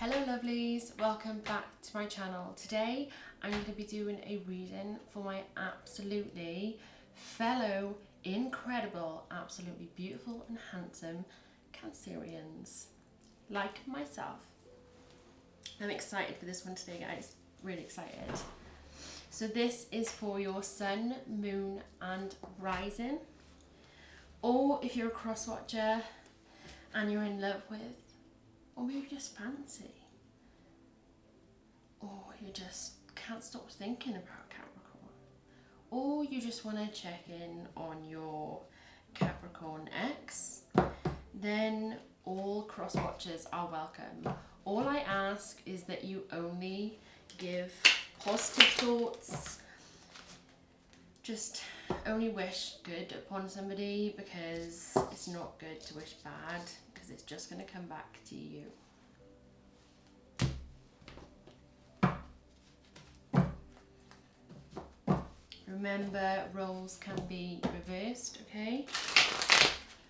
Hello lovelies, welcome back to my channel. Today I'm going to be doing a reading for my absolutely fellow, incredible, absolutely beautiful and handsome Cancerians, like myself. I'm excited for this one today, guys, really excited. So this is for your sun, moon and rising, or if you're a cross watcher and you're in love with, or maybe just fancy, or you just can't stop thinking about Capricorn, or you just want to check in on your Capricorn ex, then all cross watchers are welcome. All I ask is that you only give positive thoughts, just only wish good upon somebody, because it's not good to wish bad, because it's just going to come back to you. Remember, roles can be reversed, okay?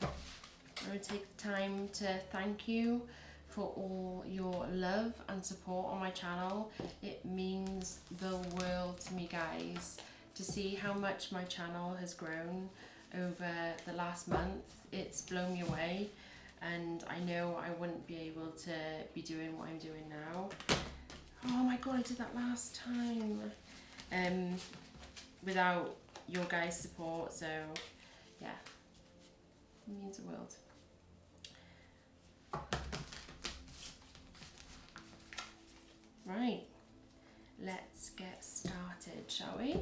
I'm going to take the time to thank you for all your love and support on my channel. It means the world to me, guys, to see how much my channel has grown over the last month. It's blown me away, and I know I wouldn't be able to be doing what I'm doing now. Oh my god, I did that last time. Without your guys' support, so yeah, it means the world. Right, let's get started, shall we?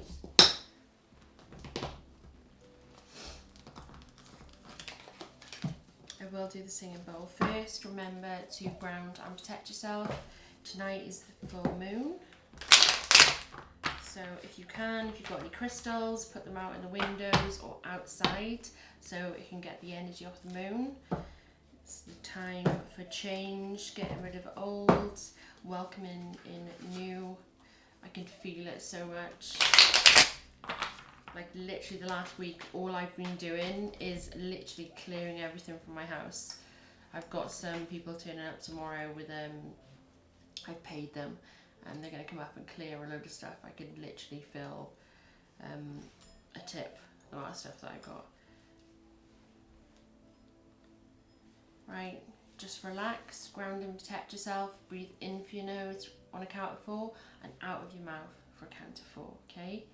I will do the singing bowl first. Remember to ground and protect yourself. Tonight is the full moon. So if you can, if you've got any crystals, put them out in the windows or outside so it can get the energy off the moon. It's the time for change, getting rid of old, welcoming in new. I can feel it so much. Like literally the last week, all I've been doing is literally clearing everything from my house. I've got some people turning up tomorrow with I've paid them, and they're going to come up and clear a load of stuff. I could literally feel a tip, a lot of stuff that I got. Right, just relax, ground and protect yourself. Breathe in through your nose on a count of 4 and out of your mouth for a count of 4, okay?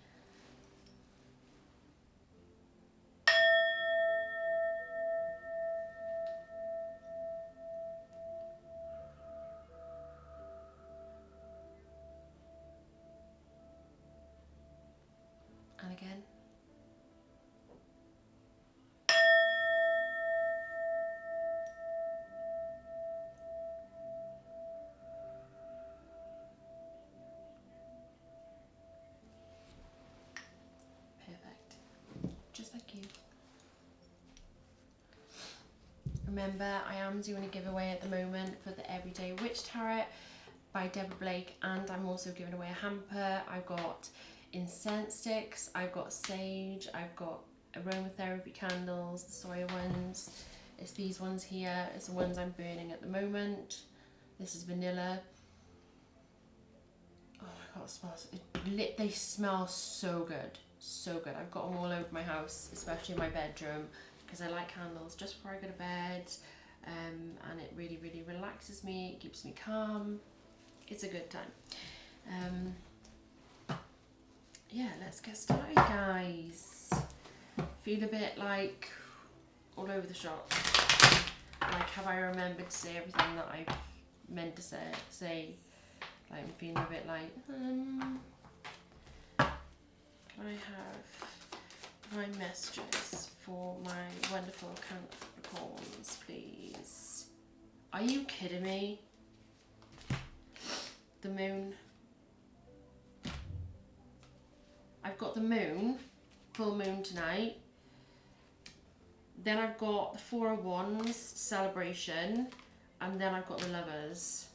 And again. Perfect. Just like you. Remember, I am doing a giveaway at the moment for the Everyday Witch Tarot by Deborah Blake, and I'm also giving away a hamper. I've got incense sticks, I've got sage, I've got aromatherapy candles, the soya ones. It's these ones here, it's the ones I'm burning at the moment. This is vanilla. Oh my god, it smells, they smell so good, so good. I've got them all over my house, especially in my bedroom, because I light candles just before I go to bed, and it really, really relaxes me, it keeps me calm. It's a good time. Yeah, let's get started, guys. Feel a bit like all over the shop. Like, have I remembered to say everything that I've meant to say? Like, I'm feeling a bit like, can I have my messages for my wonderful Capricorns, please? Are you kidding me? The moon. I've got the moon, full moon tonight. Then I've got the 4 of Wands, celebration, and then I've got the Lovers.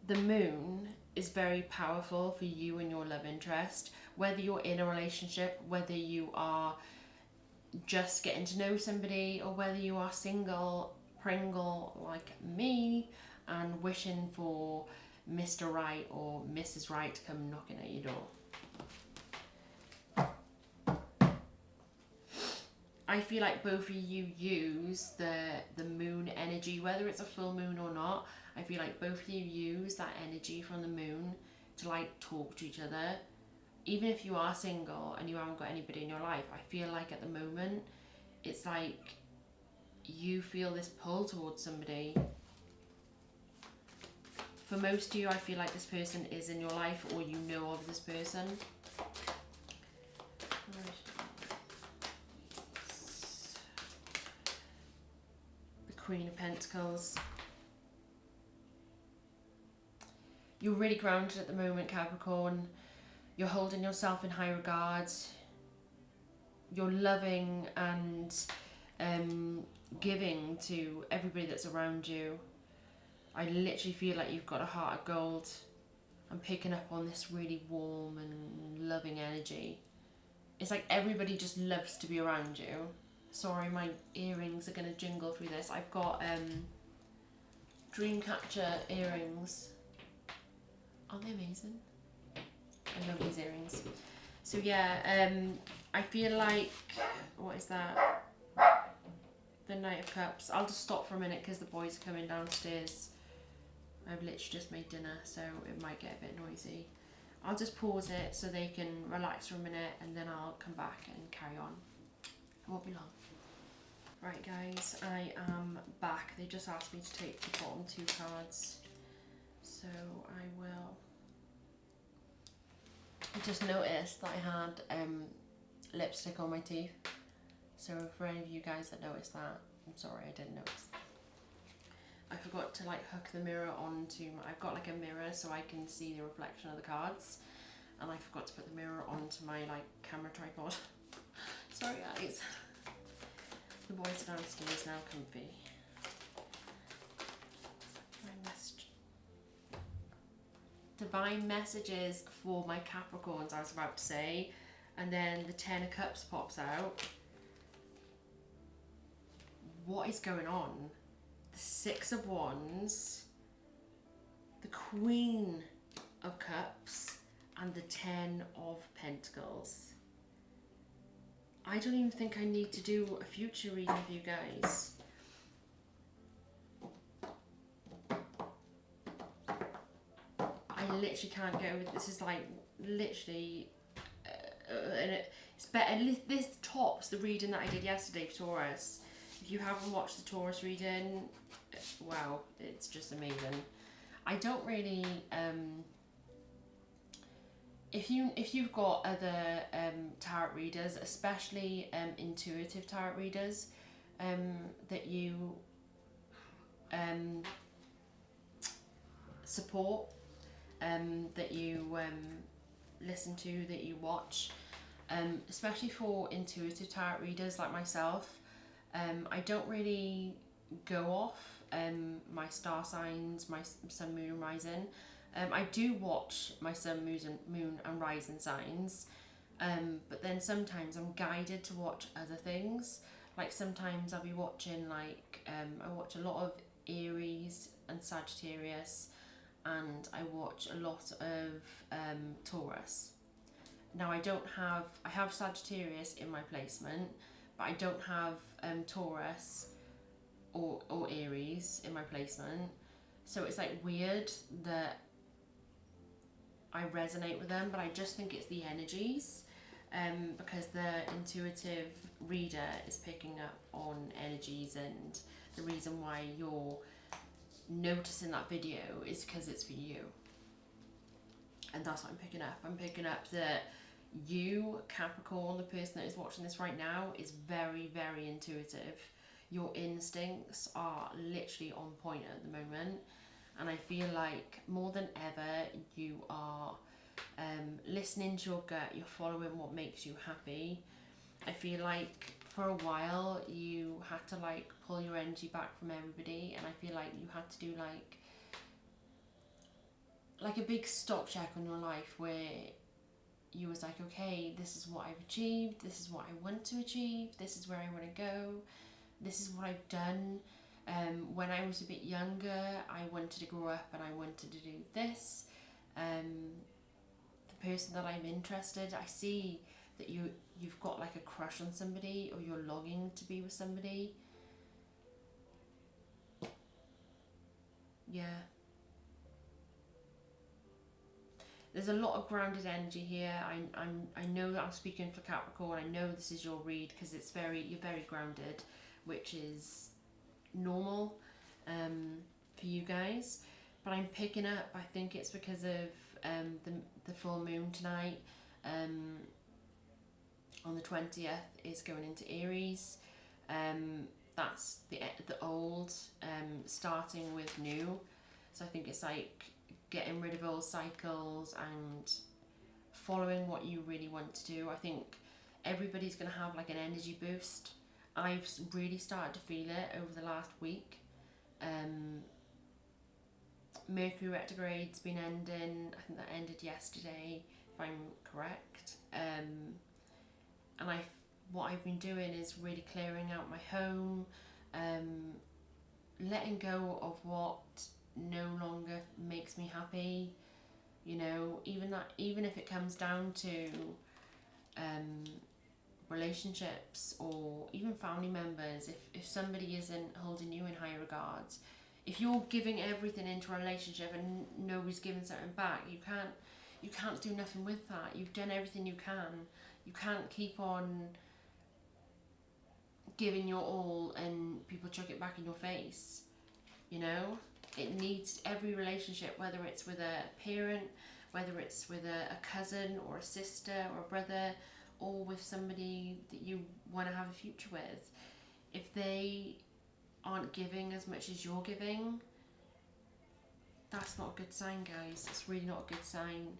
The moon is very powerful for you and your love interest, whether you're in a relationship, whether you are just getting to know somebody, or whether you are single, Pringle like me, and wishing for Mr. Right or Mrs. Right to come knocking at your door. I feel like both of you use the moon energy, whether it's a full moon or not. I feel like both of you use that energy from the moon to like talk to each other. Even if you are single and you haven't got anybody in your life, I feel like at the moment it's like you feel this pull towards somebody. For most of you, I feel like this person is in your life, or you know of this person. The Queen of Pentacles. You're really grounded at the moment, Capricorn. You're holding yourself in high regard. You're loving and giving to everybody that's around you. I literally feel like you've got a heart of gold. I'm picking up on this really warm and loving energy. It's like everybody just loves to be around you. Sorry, my earrings are going to jingle through this. I've got Dreamcatcher earrings. Aren't they amazing? I love these earrings. So yeah, I feel like, what is that? The Knight of Cups. I'll just stop for a minute because the boys are coming downstairs. I've literally just made dinner, so it might get a bit noisy. I'll just pause it so they can relax for a minute, and then I'll come back and carry on. It won't be long. Right guys, I am back. They just asked me to take the bottom 2 cards, so I will. I just noticed that I had lipstick on my teeth. So for any of you guys that noticed that, I'm sorry, I didn't notice. I forgot to like hook the mirror onto my, I've got like a mirror so I can see the reflection of the cards, and I forgot to put the mirror onto my like camera tripod. Sorry guys. The boys are downstairs now, comfy. Divine messages for my Capricorns, I was about to say, and then the 10 of Cups pops out. What is going on? The 6 of Wands, the Queen of Cups, and the 10 of Pentacles. I don't even think I need to do a future reading for you guys. I literally can't get over it. This is like literally and it's better. This tops the reading that I did yesterday for Taurus. If you haven't watched the Taurus reading, wow, it's just amazing. I don't really if you've got other tarot readers, especially intuitive tarot readers, that you support, that you listen to, that you watch, especially for intuitive tarot readers like myself, I don't really go off my star signs, my sun, moon and rising. I do watch my sun, moon and rising signs, but then sometimes I'm guided to watch other things. Like sometimes I'll be watching like, I watch a lot of Aries and Sagittarius, and I watch a lot of Taurus. Now I have Sagittarius in my placement, but I don't have Taurus or Aries in my placement. So it's like weird that I resonate with them, but I just think it's the energies, because the intuitive reader is picking up on energies, and the reason why you're noticing that video is because it's for you. And that's what I'm picking up. I'm picking up that you, Capricorn, the person that is watching this right now, is very, very intuitive. Your instincts are literally on point at the moment, and I feel like more than ever you are listening to your gut, you're following what makes you happy. I feel like for a while you had to like pull your energy back from everybody, and I feel like you had to do like a big stop check on your life where you was like, okay, this is what I've achieved, this is what I want to achieve, this is where I want to go, this is what I've done. When I was a bit younger, I wanted to grow up and I wanted to do this. The person that I'm interested, I see that you've got like a crush on somebody, or you're longing to be with somebody. Yeah. There's a lot of grounded energy here. I know that I'm speaking for Capricorn. I know this is your read because you're very grounded, which is normal for you guys. But I'm picking up, I think it's because of the full moon tonight on the 20th is going into Aries. That's the old starting with new. So I think it's like getting rid of old cycles and following what you really want to do. I think everybody's going to have like an energy boost. I've really started to feel it over the last week. Mercury retrograde's been ending. I think that ended yesterday, if I'm correct. And what I've been doing is really clearing out my home, letting go of what no longer makes me happy. You know, even if it comes down to relationships or even family members, if somebody isn't holding you in high regards, if you're giving everything into a relationship and nobody's giving something back, you can't do nothing with that. You've done everything you can. You can't keep on giving your all and people chuck it back in your face. You know, it needs every relationship, whether it's with a parent, whether it's with a cousin or a sister or a brother, or with somebody that you want to have a future with. If they aren't giving as much as you're giving, that's not a good sign, guys. It's really not a good sign.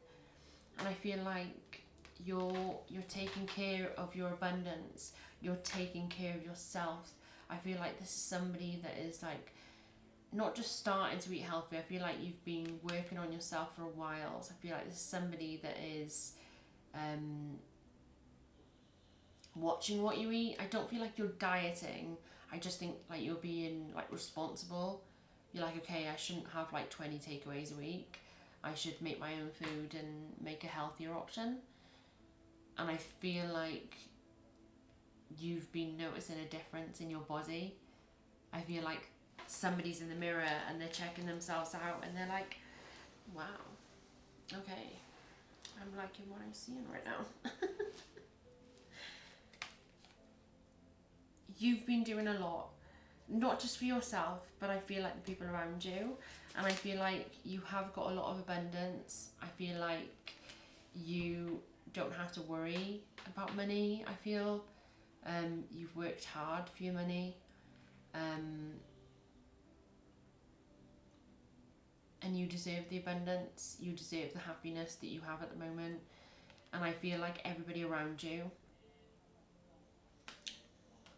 And I feel like you're taking care of your abundance. You're taking care of yourself. I feel like this is somebody that is like not just starting to eat healthy. I feel like you've been working on yourself for a while. So I feel like this is somebody that is watching what you eat. I don't feel like you're dieting. I just think like you're being like responsible. You're like, okay, I shouldn't have like 20 takeaways a week. I should make my own food and make a healthier option. And I feel like you've been noticing a difference in your body. I feel like somebody's in the mirror and they're checking themselves out and they're like, wow, okay, I'm liking what I'm seeing right now. You've been doing a lot, not just for yourself, but I feel like the people around you. And I feel like you have got a lot of abundance. I feel like you don't have to worry about money, I feel. You've worked hard for your money. And you deserve the abundance. You deserve the happiness that you have at the moment. And I feel like everybody around you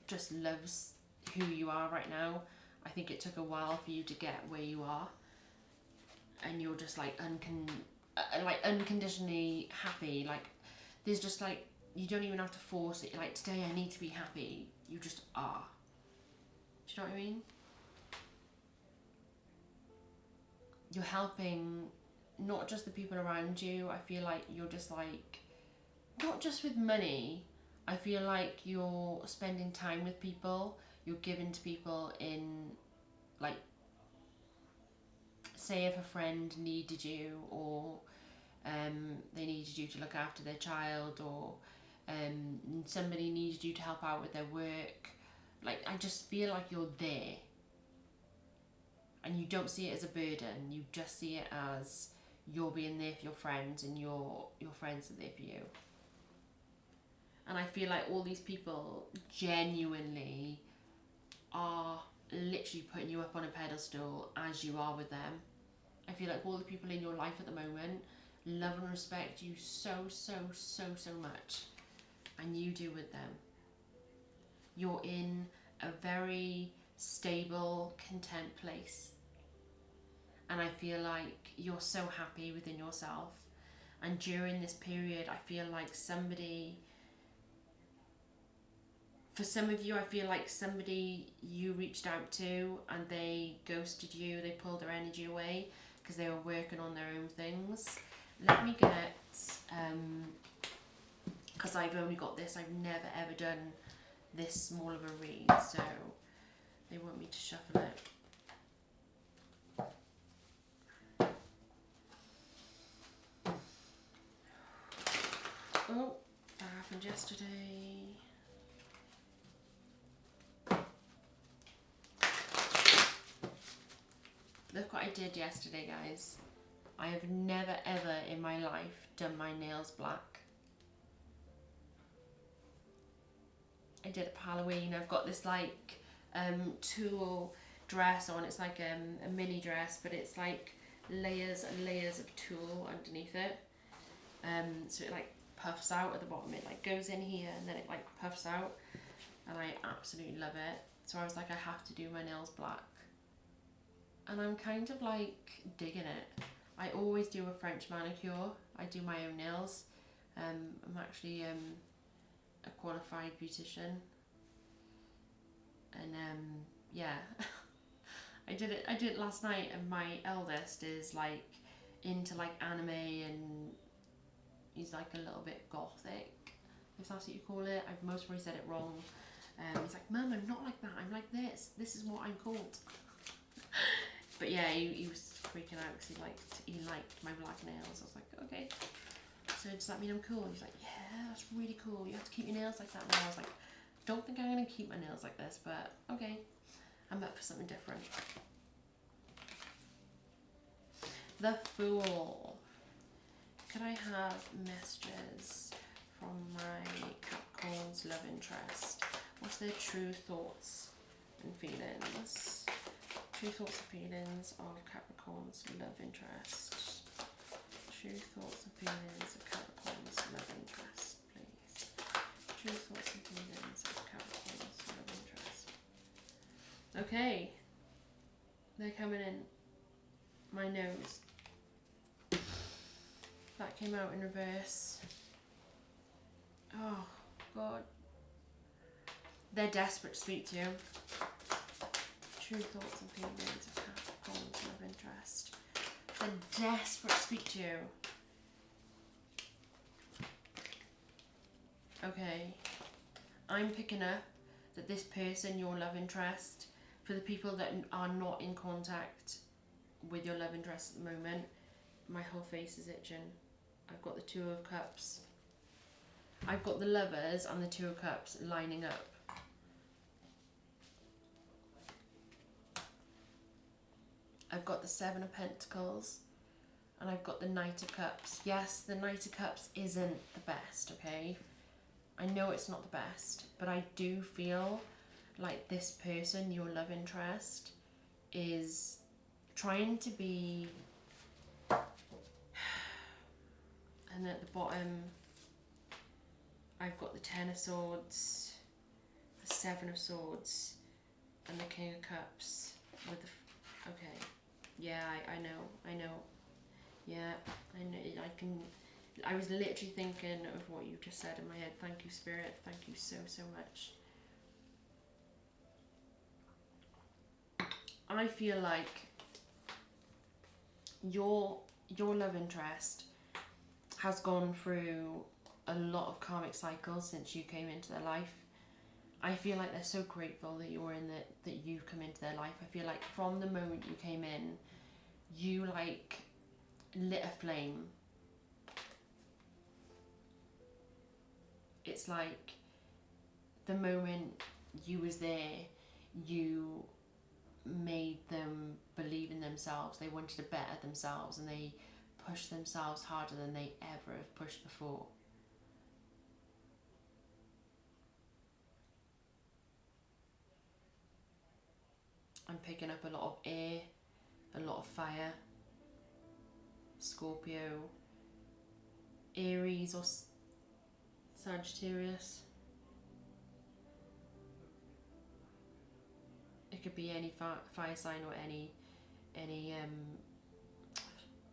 just loves who you are right now. I think it took a while for you to get where you are, and you're just like unconditionally happy. Like there's just like, you don't even have to force it. Like, today I need to be happy. You just are. Do you know what I mean? You're helping not just the people around you. I feel like you're just like, not just with money, I feel like you're spending time with people, you're giving to people in, like, say if a friend needed you, or they needed you to look after their child, or somebody needed you to help out with their work. Like, I just feel like you're there. And you don't see it as a burden, you just see it as you're being there for your friends, and your friends are there for you. And I feel like all these people genuinely are literally putting you up on a pedestal as you are with them. I feel like all the people in your life at the moment love and respect you so much. And you do with them. You're in a very stable, content place. And I feel like you're so happy within yourself. And during this period, I feel like for some of you, I feel like somebody you reached out to and they ghosted you, they pulled their energy away because they were working on their own things. Let me get, because I've only got this, I've never ever done this small of a read, so they want me to shuffle it. Oh, that happened yesterday. Look what I did yesterday, guys. I have never ever in my life done my nails black. I did it for Halloween. I've got this like tulle dress on. It's like a mini dress, but it's like layers and layers of tulle underneath it. So it like puffs out at the bottom. It like goes in here and then it like puffs out, and I absolutely love it. So I was like, I have to do my nails black. And I'm kind of like digging it. I always do a French manicure. I do my own nails. I'm actually a qualified beautician. And yeah, I did it last night, and my eldest is like into like anime, and he's like a little bit gothic, if that's what you call it. I've most probably said it wrong. He's like, Mum, I'm not like that, I'm like this. This is what I'm called. But yeah, he was freaking out because he liked my black nails. I was like, okay. So does that mean I'm cool? And he's like, yeah, that's really cool. You have to keep your nails like that. And I was like, don't think I'm going to keep my nails like this, but okay. I'm up for something different. The Fool. Could I have messages from my Capricorn's love interest? What's their true thoughts and feelings? True thoughts and feelings of Capricorn's love interest. True thoughts and feelings of Capricorn's love interest, please. True thoughts and feelings of Capricorn's love interest. Okay. They're coming in. My nose. That came out in reverse. Oh, God. They're desperate to speak to you. True thoughts and feelings of Capricorn's love interest. They're desperate to speak to you. Okay. I'm picking up that this person, your love interest, for the people that are not in contact with your love interest at the moment, my whole face is itching. I've got the Two of Cups. I've got the Lovers and the Two of Cups lining up. I've got the Seven of Pentacles and I've got the Knight of Cups. Yes, the Knight of Cups isn't the best, okay? I know it's not the best, but I do feel like this person, your love interest, is trying to be... And at the bottom, I've got the Ten of Swords, the Seven of Swords, and the King of Cups with the... Okay. Yeah, I know. Yeah, I know. I was literally thinking of what you just said in my head. Thank you, Spirit. Thank you so, so much. I feel like your love interest has gone through a lot of karmic cycles since you came into their life. I feel like they're so grateful that you're in that you've come into their life. I feel like from the moment you came in, you like lit a flame. It's like the moment you was there, you made them believe in themselves. They wanted to better themselves and they pushed themselves harder than they ever have pushed before. I'm picking up a lot of air, a lot of fire, Scorpio, Aries or Sagittarius. It could be any fire sign or any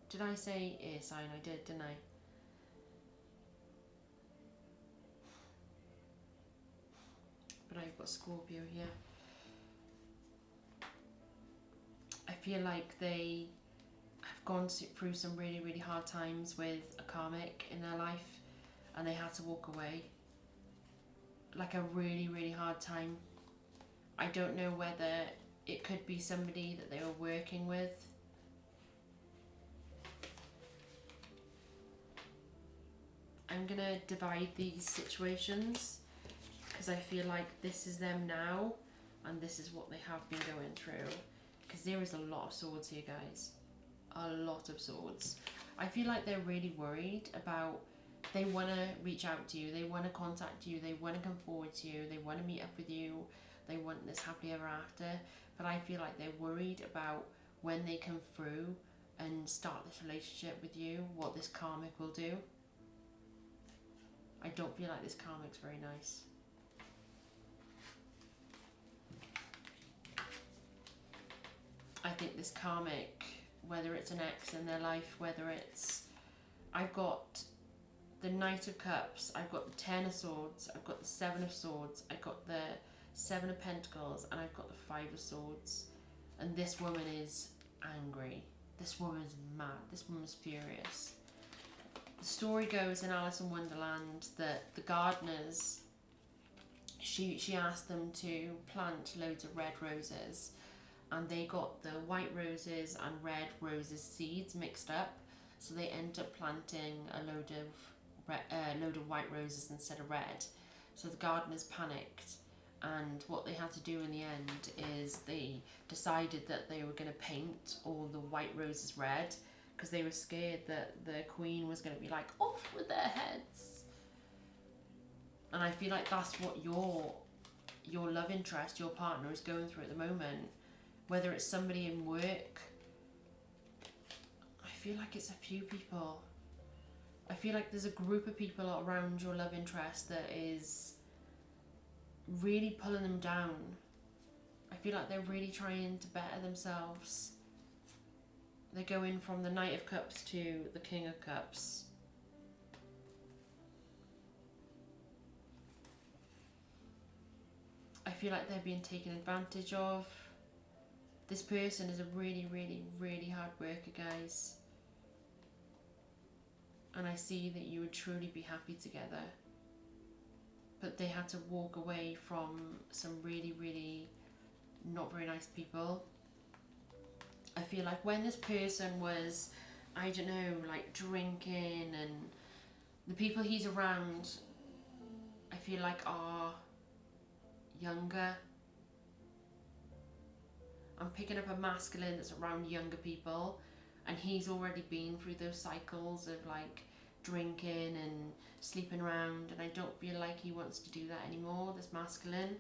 did I say air sign? I did, didn't I? but I've got Scorpio here. I feel like they have gone through some really, really hard times with a karmic in their life, and they had to walk away. Like a really, really hard time. I don't know whether it could be somebody that they were working with. I'm gonna divide these situations because I feel like this is them now and this is what they have been going through. Because there is a lot of swords here, guys. A lot of swords. I feel like they're really worried about, they want to reach out to you, they want to contact you, they want to come forward to you, they want to meet up with you, they want this happily ever after, but I feel like they're worried about when they come through and start this relationship with you, what this karmic will do. I don't feel like this karmic's very nice. I think this karmic, whether it's an ex in their life, whether it's, I've got the Knight of Cups, I've got the Ten of Swords, I've got the Seven of Swords, I've got the Seven of Pentacles, and I've got the Five of Swords. And this woman is angry. This woman's mad. This woman's furious. The story goes in Alice in Wonderland that the gardeners, she asked them to plant loads of red roses, and they got the white roses and red roses seeds mixed up, so they end up planting a load of white roses instead of red. So the gardeners panicked, and what they had to do in the end is they decided that they were going to paint all the white roses red, because they were scared that the queen was going to be like, off with their heads. And I feel like that's what your love interest, your partner, is going through at the moment. Whether it's somebody in work, I feel like it's a few people. I feel like there's a group of people around your love interest that is really pulling them down. I feel like they're really trying to better themselves. They're going from the Knight of Cups to the King of Cups. I feel like they're being taken advantage of. This person is a really, really, really hard worker, guys. And I see that you would truly be happy together. But they had to walk away from some really, really not very nice people. I feel like when this person was, I don't know, like drinking, and the people he's around, I feel like are younger. I'm picking up a masculine that's around younger people, and he's already been through those cycles of like drinking and sleeping around, and I don't feel like he wants to do that anymore, this masculine.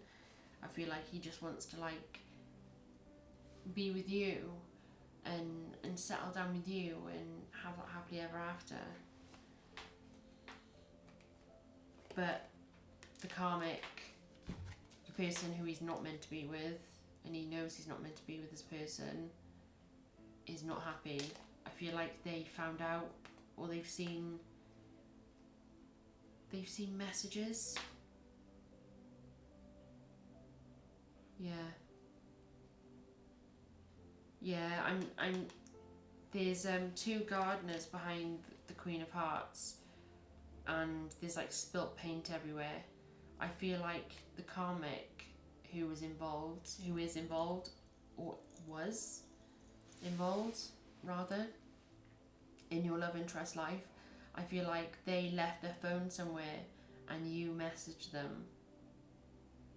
I feel like he just wants to like be with you and settle down with you and have that happily ever after. But the karmic, the person who he's not meant to be with, and he knows he's not meant to be with this person, is not happy. I feel like they found out, or they've seen messages. Yeah, I'm there's two gardeners behind the Queen of Hearts, and there's like spilt paint everywhere. I feel like the karmic who is involved, or was involved rather, in your love interest life, I feel like they left their phone somewhere and you messaged them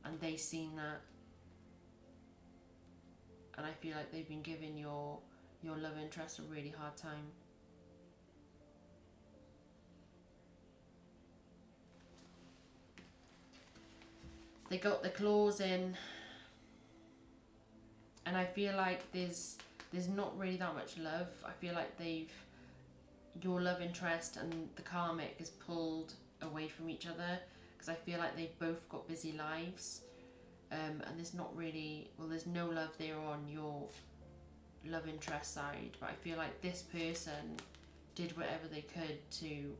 and they seen that, and I feel like they've been giving your love interest a really hard time. They got the claws in, and I feel like there's not really that much love. I feel like your love interest and the karmic is pulled away from each other, because I feel like they've both got busy lives, and there's not really, well, there's no love there on your love interest side, but I feel like this person did whatever they could to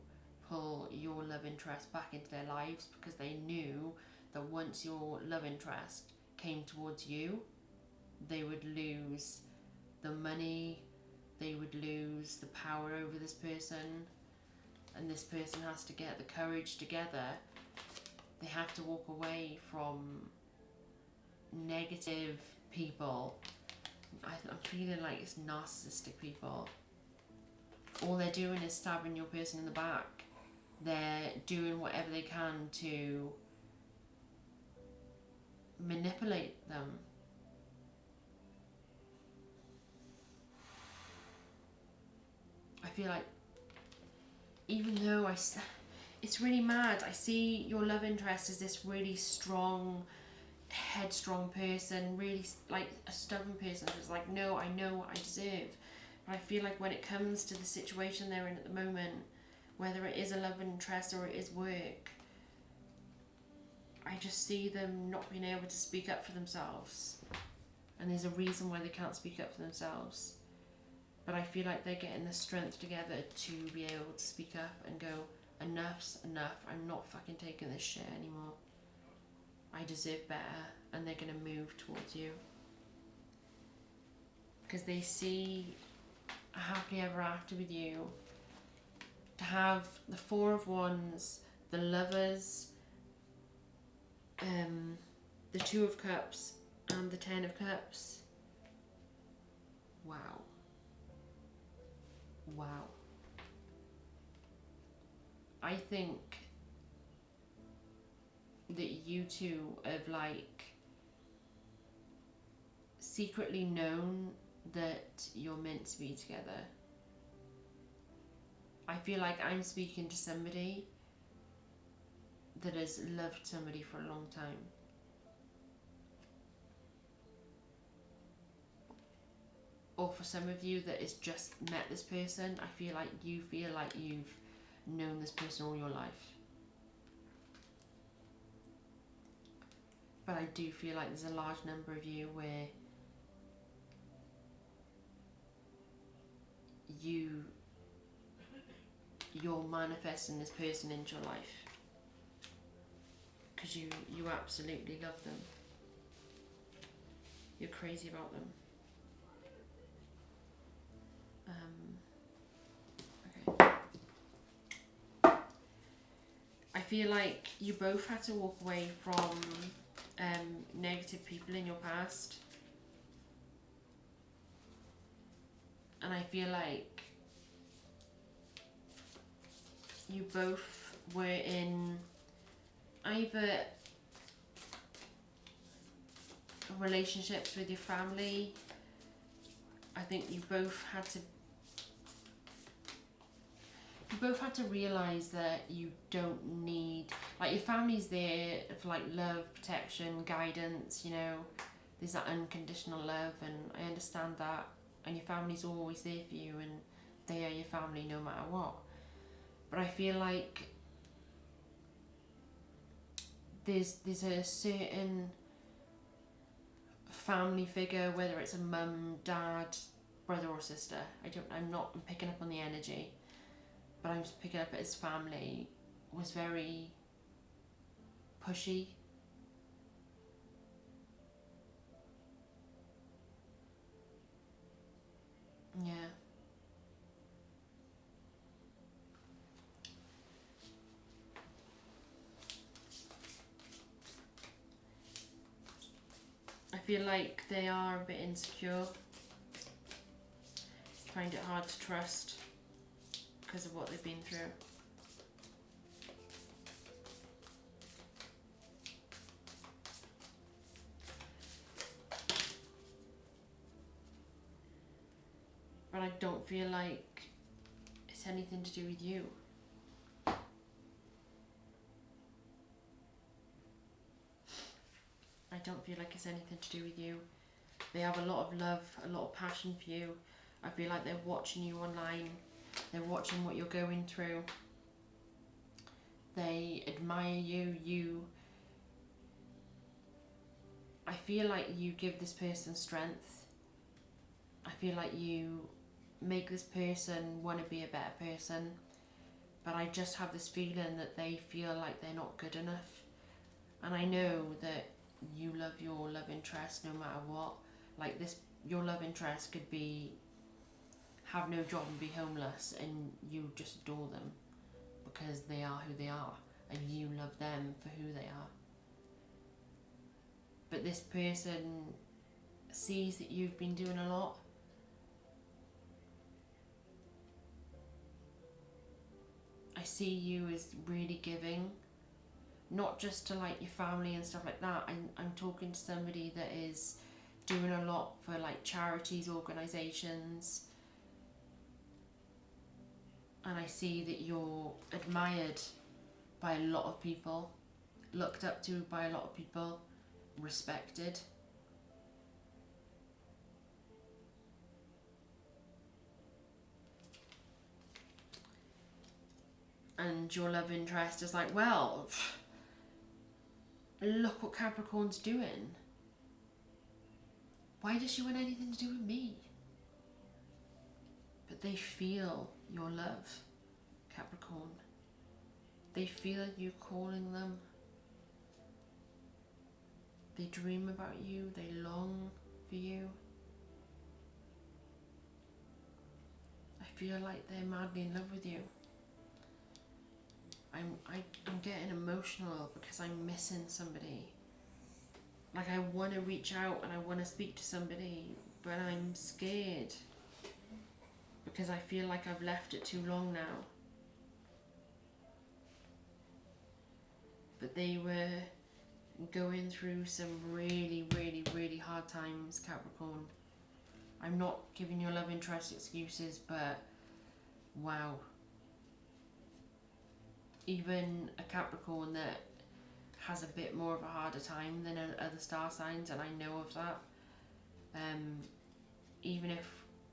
pull your love interest back into their lives, because they knew that once your love interest came towards you, they would lose the money, they would lose the power over this person, and this person has to get the courage together. They have to walk away from negative people. I'm feeling like it's narcissistic people. All they're doing is stabbing your person in the back. They're doing whatever they can to manipulate them. I feel like, even though it's really mad, I see your love interest as this really strong, headstrong person, really like a stubborn person who's like, no, I know what I deserve. But I feel like when it comes to the situation they're in at the moment, whether it is a love interest or it is work, I just see them not being able to speak up for themselves. And there's a reason why they can't speak up for themselves. But I feel like they're getting the strength together to be able to speak up and go, enough's enough, I'm not fucking taking this shit anymore. I deserve better. And they're going to move towards you. Because they see a happily ever after with you. To have the Four of Wands, the Lovers, the Two of Cups, and the Ten of Cups. Wow. Wow. I think that you two have like secretly known that you're meant to be together. I feel like I'm speaking to somebody that has loved somebody for a long time. Or for some of you that has just met this person, I feel like you've known this person all your life. But I do feel like there's a large number of you where you're manifesting this person into your life. Because you absolutely love them. You're crazy about them. Okay. I feel like you both had to walk away from negative people in your past. And I feel like you both were in either relationships with your family. I think you both had to realise that you don't need, like, your family's there for like love, protection, guidance, you know, there's that unconditional love, and I understand that, and your family's always there for you, and they are your family no matter what. But I feel like there's a certain family figure, whether it's a mum, dad, brother or sister, I'm picking up on the energy, but I'm picking up his family was very pushy. Yeah. I feel like they are a bit insecure. Find it hard to trust because of what they've been through. But I don't feel like it's anything to do with you. I don't feel like it's anything to do with you. They have a lot of love, a lot of passion for you. I feel like they're watching you online. They're watching what you're going through. They admire you. I feel like you give this person strength. I feel like you make this person want to be a better person. But I just have this feeling that they feel like they're not good enough. And I know that you love your love interest no matter what. Like this, your love interest could be have no job and be homeless, and you just adore them because they are who they are and you love them for who they are. But this person sees that you've been doing a lot. I see you as really giving, not just to like your family and stuff like that. I'm talking to somebody that is doing a lot for like charities, organisations, and I see that you're admired by a lot of people, looked up to by a lot of people, respected. And your love interest is like, well, look what Capricorn's doing. Why does she want anything to do with me? But they feel your love, Capricorn. They feel you calling them. They dream about you. They long for you. I feel like they're madly in love with you. I'm getting emotional because I'm missing somebody. Like I want to reach out and I want to speak to somebody, but I'm scared because I feel like I've left it too long now. But they were going through some really, really, really hard times, Capricorn. I'm not giving your love interest excuses, but wow. Even a Capricorn that has a bit more of a harder time than other star signs, and I know of that. Even if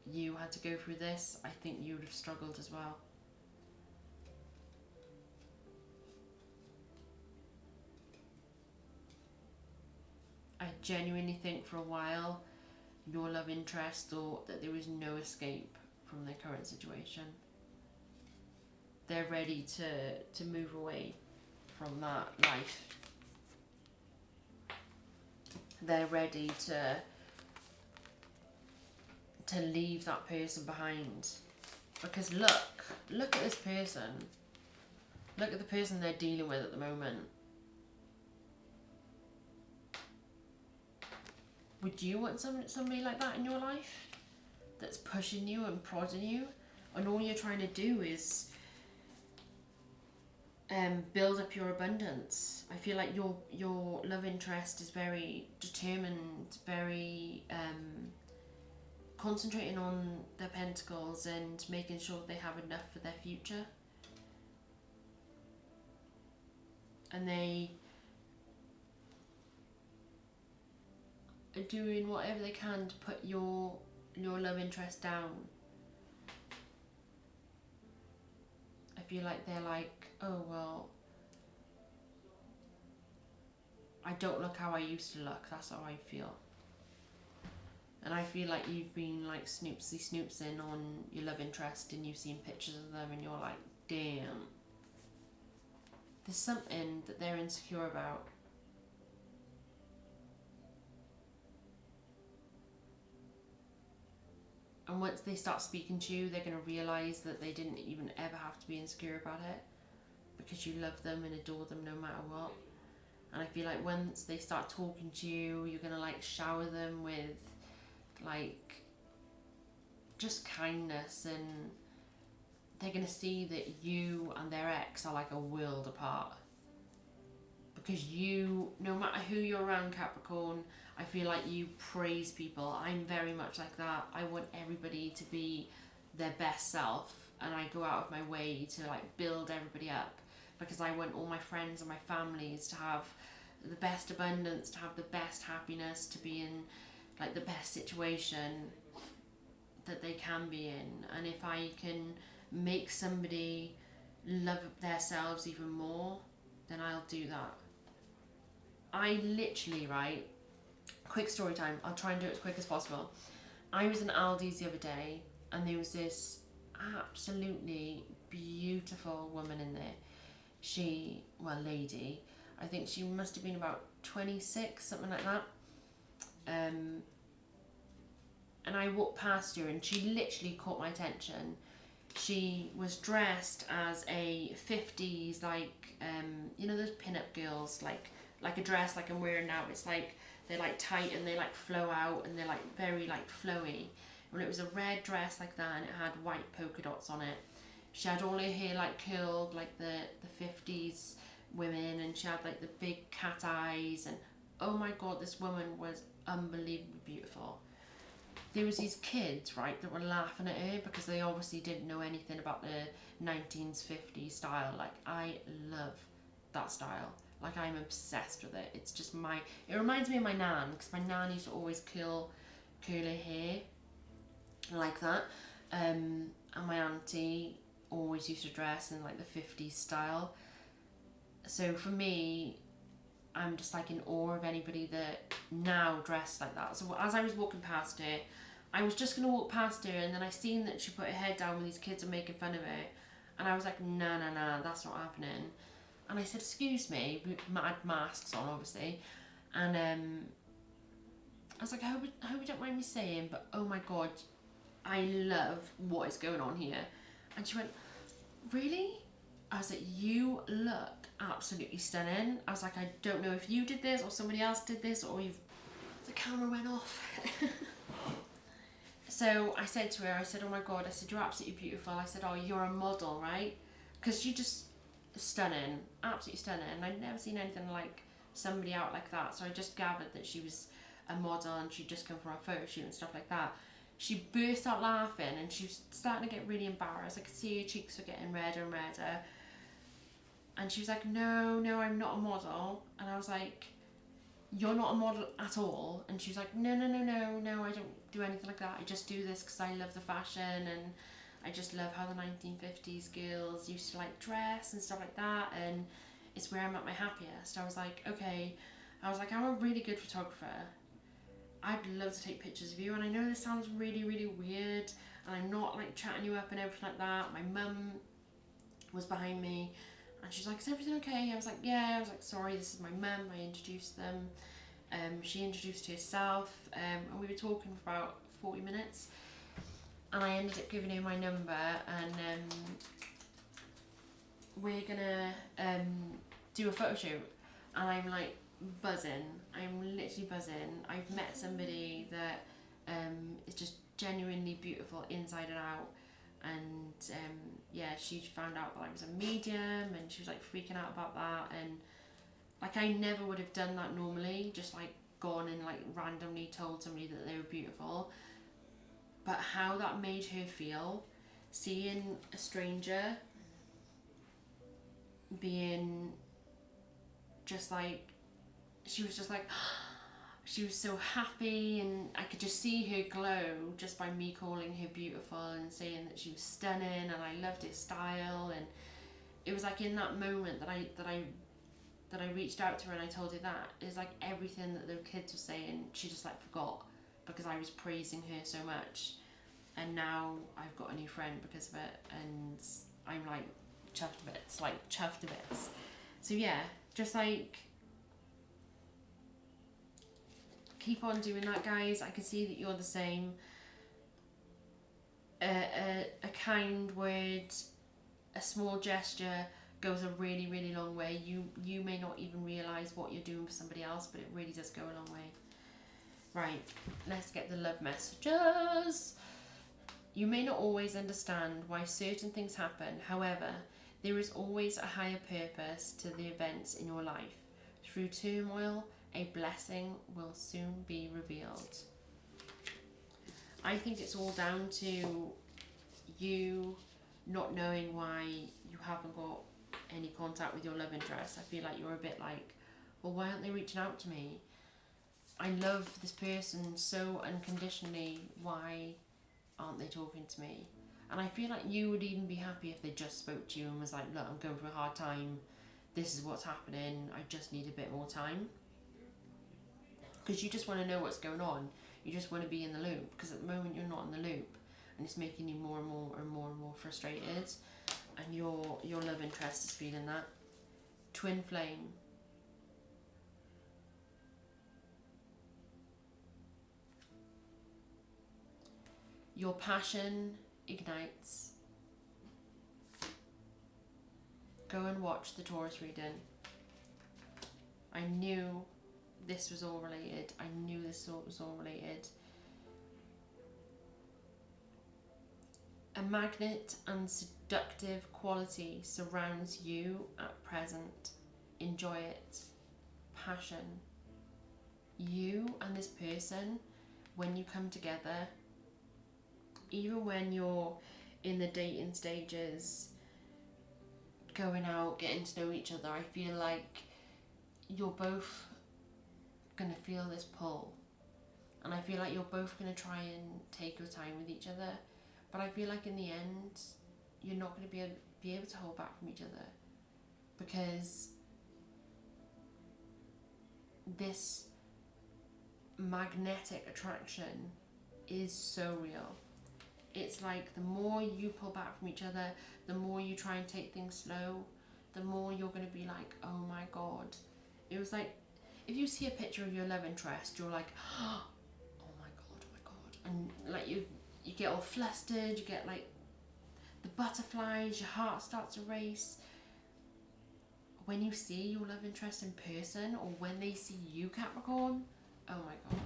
you had to go through this, I think you would have struggled as well. I genuinely think for a while your love interest thought that there was no escape from their current situation. They're ready to move away from that life. They're ready to leave that person behind. Because look at this person. Look at the person they're dealing with at the moment. Would you want somebody like that in your life? That's pushing you and prodding you, and all you're trying to do is build up your abundance. I feel like your love interest is very determined, very concentrating on their pentacles and making sure they have enough for their future. And they are doing whatever they can to put your love interest down. I feel like they're like, oh well, I don't look how I used to look, that's how I feel. And I feel like you've been like snoopsing on your love interest, and you've seen pictures of them and you're like, damn, there's something that they're insecure about. And once they start speaking to you, they're going to realise that they didn't even ever have to be insecure about it, because you love them and adore them no matter what. And I feel like once they start talking to you, you're going to like shower them with like just kindness, and they're going to see that you and their ex are like a world apart. Because you, no matter who you're around, Capricorn, I feel like you praise people. I'm very much like that. I want everybody to be their best self, and I go out of my way to like build everybody up, because I want all my friends and my families to have the best abundance, to have the best happiness, to be in like the best situation that they can be in. And if I can make somebody love themselves even more, then I'll do that. I literally, right, quick story time, I'll try and do it as quick as possible. I was in Aldi's the other day, and there was this absolutely beautiful woman in there. Lady, I think she must have been about 26, something like that. And I walked past her and she literally caught my attention. She was dressed as a 50s, like, you know those pin-up girls, like a dress like I'm wearing now. It's like, they're like tight and they like flow out and they're like very like flowy. And it was a red dress like that, and it had white polka dots on it. She had all her hair like curled like the 50s women, and she had like the big cat eyes, and oh my god, this woman was unbelievably beautiful. There was these kids, right, that were laughing at her because they obviously didn't know anything about the 1950s style. Like, I love that style. Like, I'm obsessed with it. It's just it reminds me of my nan, because my nan used to always curl her hair like that. And my auntie always used to dress in like the 50s style. So for me, I'm just like in awe of anybody that now dressed like that. So as I was walking past her, I was just going to walk past her, and then I seen that she put her head down when these kids are making fun of her, and I was like, nah, that's not happening. And I said, excuse me, we had masks on obviously, and I was like, I hope you don't mind me saying, but oh my god, I love what is going on here. And she went, really? I was like, you look absolutely stunning. I was like, I don't know if you did this or somebody else did this, or the camera went off. So I said to her, I said, oh my god, I said, you're absolutely beautiful. I said, oh, you're a model, right? Because she just stunning, absolutely stunning. And I'd never seen anything like somebody out like that. So I just gathered that she was a model and she'd just come for a photo shoot and stuff like that. She burst out laughing and she was starting to get really embarrassed. I could see her cheeks were getting redder and redder. And she was like, no, I'm not a model. And I was like, you're not a model at all? And she was like, no, I don't do anything like that. I just do this because I love the fashion, and I just love how the 1950s girls used to like dress and stuff like that, and it's where I'm at my happiest. I was like, okay. I was like, I'm a really good photographer. I'd love to take pictures of you, and I know this sounds really, really weird, and I'm not like chatting you up and everything like that. My mum was behind me, and she's like, is everything okay? I was like, yeah. I was like, sorry, this is my mum. I introduced them. She introduced herself, and we were talking for about 40 minutes, and I ended up giving her my number, and we're gonna do a photo shoot, and I'm like buzzing. I'm literally buzzing. I've met somebody that is just genuinely beautiful inside and out. And yeah, she found out that I was a medium, and she was like freaking out about that. And like, I never would have done that normally, just like gone and like randomly told somebody that they were beautiful. But how that made her feel, seeing a stranger being just like, she was just like, she was so happy, and I could just see her glow just by me calling her beautiful and saying that she was stunning, and I loved her style. And it was like in that moment that I reached out to her and I told her that. It's like everything that the kids were saying, she just like forgot, because I was praising her so much. And now I've got a new friend because of it, and I'm like chuffed to bits. So yeah, just like, keep on doing that, guys. I can see that you're the same. A kind word, a small gesture goes a really, really long way. You may not even realise what you're doing for somebody else, but it really does go a long way. Right, let's get the love messages. You may not always understand why certain things happen. However, there is always a higher purpose to the events in your life. Through turmoil, a blessing will soon be revealed. I think it's all down to you not knowing why you haven't got any contact with your love interest. I feel like you're a bit like, well, why aren't they reaching out to me? I love this person so unconditionally. Why aren't they talking to me? And I feel like you would even be happy if they just spoke to you and was like, look, I'm going through a hard time. This is what's happening. I just need a bit more time. Because you just want to know what's going on. You just want to be in the loop. Because at the moment you're not in the loop, and it's making you more and more frustrated. And your love interest is feeling that. Twin flame. Your passion ignites. Go and watch the Taurus reading. I knew this was all related. I knew this was all related. A magnet and seductive quality surrounds you at present. Enjoy it. Passion. You and this person, when you come together, even when you're in the dating stages, going out, getting to know each other, I feel like you're both going to feel this pull. And I feel like you're both going to try and take your time with each other. But I feel like in the end, you're not going to be able to hold back from each other. Because this magnetic attraction is so real. It's like the more you pull back from each other, the more you try and take things slow, the more you're going to be like, oh my god. It was like, if you see a picture of your love interest, you're like, oh my god. And like you get all flustered, you get like the butterflies, your heart starts to race. When you see your love interest in person, or when they see you, Capricorn, oh my god.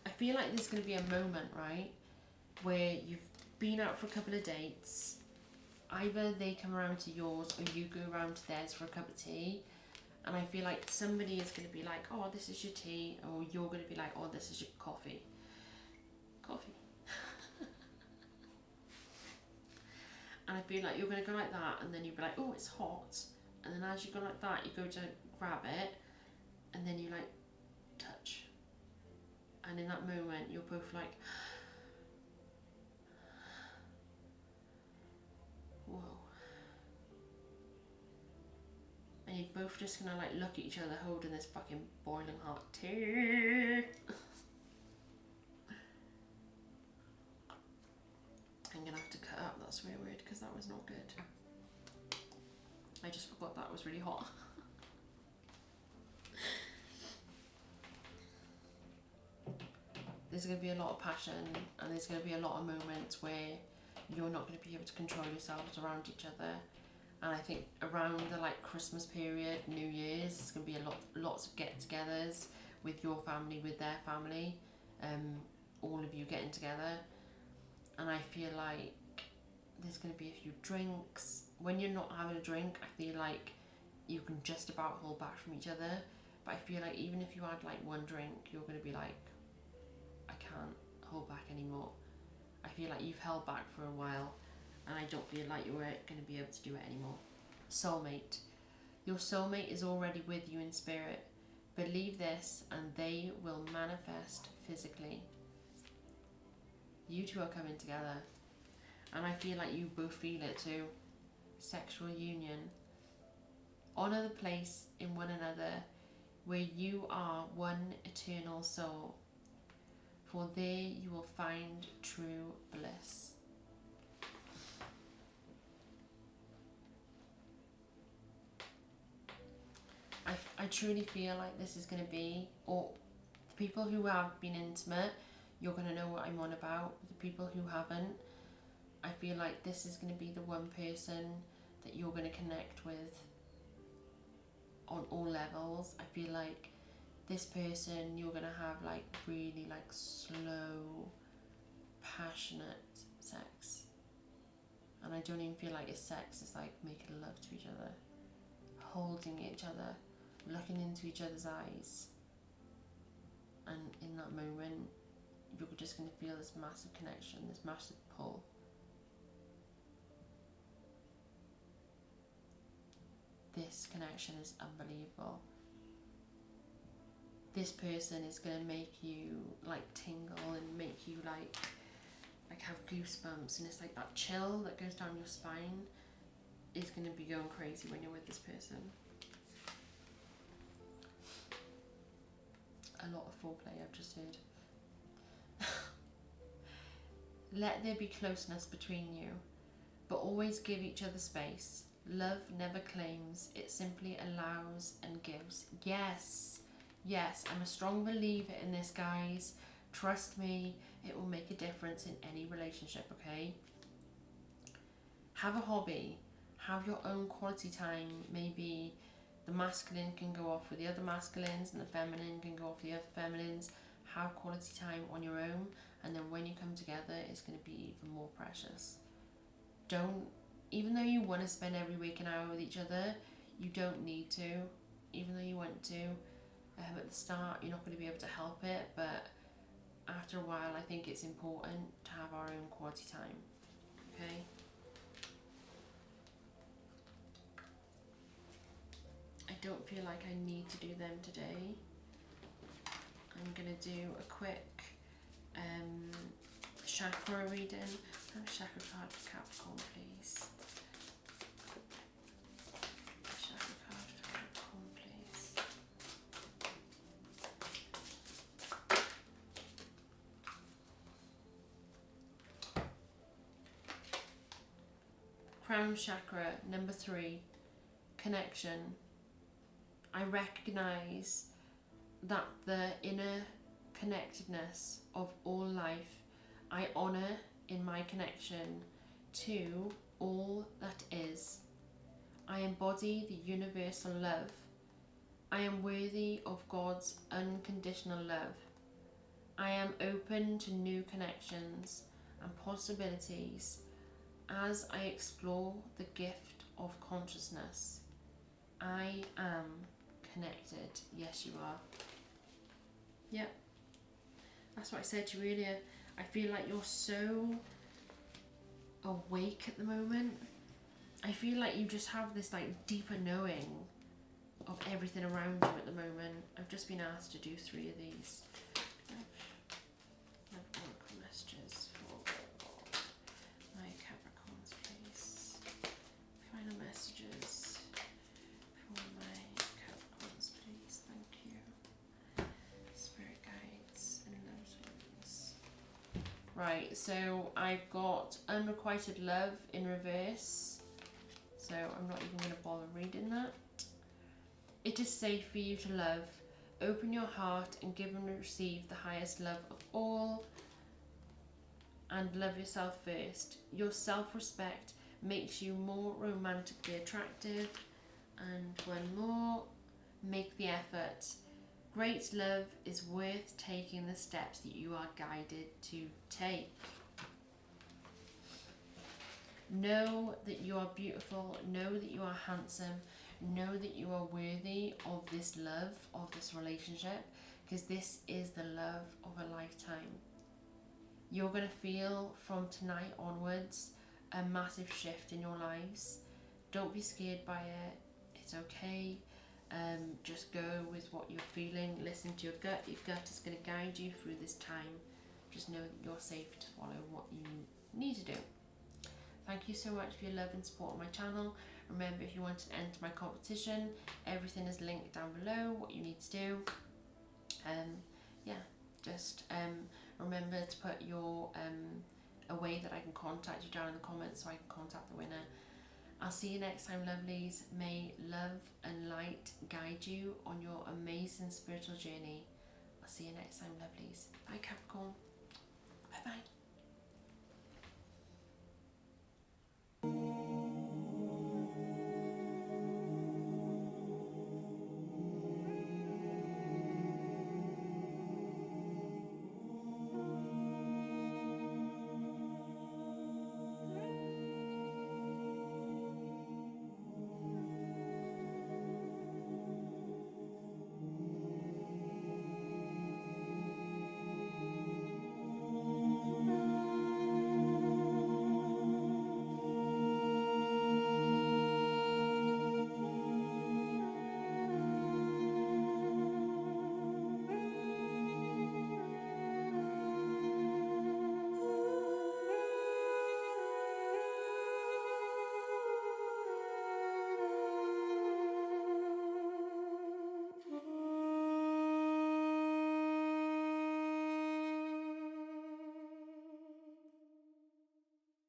I feel like there's going to be a moment, right, where you've been out for a couple of dates. Either they come around to yours or you go around to theirs for a cup of tea. And I feel like somebody is going to be like, oh, this is your tea. Or you're going to be like, oh, this is your coffee. Coffee. And I feel like you're going to go like that. And then you'll be like, oh, it's hot. And then as you go like that, you go to grab it. And then you like touch. And in that moment, you're both like, whoa. And you're both just gonna like look at each other holding this fucking boiling hot tea. I'm gonna have to cut out that swear word because that was not good. I just forgot that was really hot. There's going to be a lot of passion, and there's going to be a lot of moments where you're not going to be able to control yourselves around each other. And I think around the like Christmas period, New Year's, there's going to be lots of get-togethers with your family, with their family, all of you getting together. And I feel like there's going to be a few drinks. When you're not having a drink, I feel like you can just about hold back from each other. But I feel like even if you had like one drink, you're going to be like, I can't hold back anymore. I feel like you've held back for a while, and I don't feel like you're going to be able to do it anymore. Soulmate. Your soulmate is already with you in spirit. Believe this and they will manifest physically. You two are coming together, and I feel like you both feel it too. Sexual union. Honour the place in one another where you are one eternal soul. For there you will find true bliss. I truly feel like this is going to be, or the people who have been intimate, you're going to know what I'm on about. The people who haven't, I feel like this is going to be the one person that you're going to connect with on all levels. I feel like this person, you're going to have like really like slow, passionate sex. And I don't even feel like it's sex, it's like making love to each other, holding each other, looking into each other's eyes. And in that moment, you're just going to feel this massive connection, this massive pull. This connection is unbelievable. This person is going to make you like tingle and make you like have goosebumps, and it's like that chill that goes down your spine is going to be going crazy when you're with this person. A lot of foreplay I've just heard. Let there be closeness between you, but always give each other space. Love never claims, it simply allows and gives. Yes, I'm a strong believer in this, guys. Trust me, it will make a difference in any relationship, okay? Have a hobby, have your own quality time. Maybe the masculine can go off with the other masculines and the feminine can go off with the other feminines. Have quality time on your own, and then when you come together, it's going to be even more precious. Don't, even though you want to spend every week an hour with each other, you don't need to. Even though you want to, at the start, you're not going to be able to help it, but after a while, I think it's important to have our own quality time, okay? I don't feel like I need to do them today. I'm going to do a quick chakra reading. Have a chakra card for Capricorn, please. A chakra card for Capricorn, please. Crown chakra, number 3, connection. I recognize that the inner connectedness of all life, I honor in my connection to all that is. I embody the universal love. I am worthy of God's unconditional love. I am open to new connections and possibilities as I explore the gift of consciousness. I am connected. Yes, you are. Yep. That's what I said to you earlier. I feel like you're so awake at the moment. I feel like you just have this like deeper knowing of everything around you at the moment. I've just been asked to do 3 of these. I've got messages for my Capricorns, please. Final messages for my Capricorns, please. Thank you. Spirit guides and lovelies. Right, so I've got unrequited love in reverse. So I'm not even going to bother reading that. It is safe for you to love. Open your heart and give and receive the highest love of all. And love yourself first. Your self-respect makes you more romantically attractive. And one more. Make the effort. Great love is worth taking the steps that you are guided to take. Know that you are beautiful. Know that you are handsome. Know that you are worthy of this love, of this relationship, because this is the love of a lifetime. You're going to feel from tonight onwards a massive shift in your lives. Don't be scared by it. It's okay. Just go with what you're feeling. Listen to your gut. Your gut is going to guide you through this time. Just know that you're safe to follow what you need to do. Thank you so much for your love and support on my channel. Remember, if you want to enter my competition, everything is linked down below, what you need to do. Just remember to put your a way that I can contact you down in the comments so I can contact the winner. I'll see you next time, lovelies. May love and light guide you on your amazing spiritual journey. I'll see you next time, lovelies. Bye, Capricorn. Bye-bye.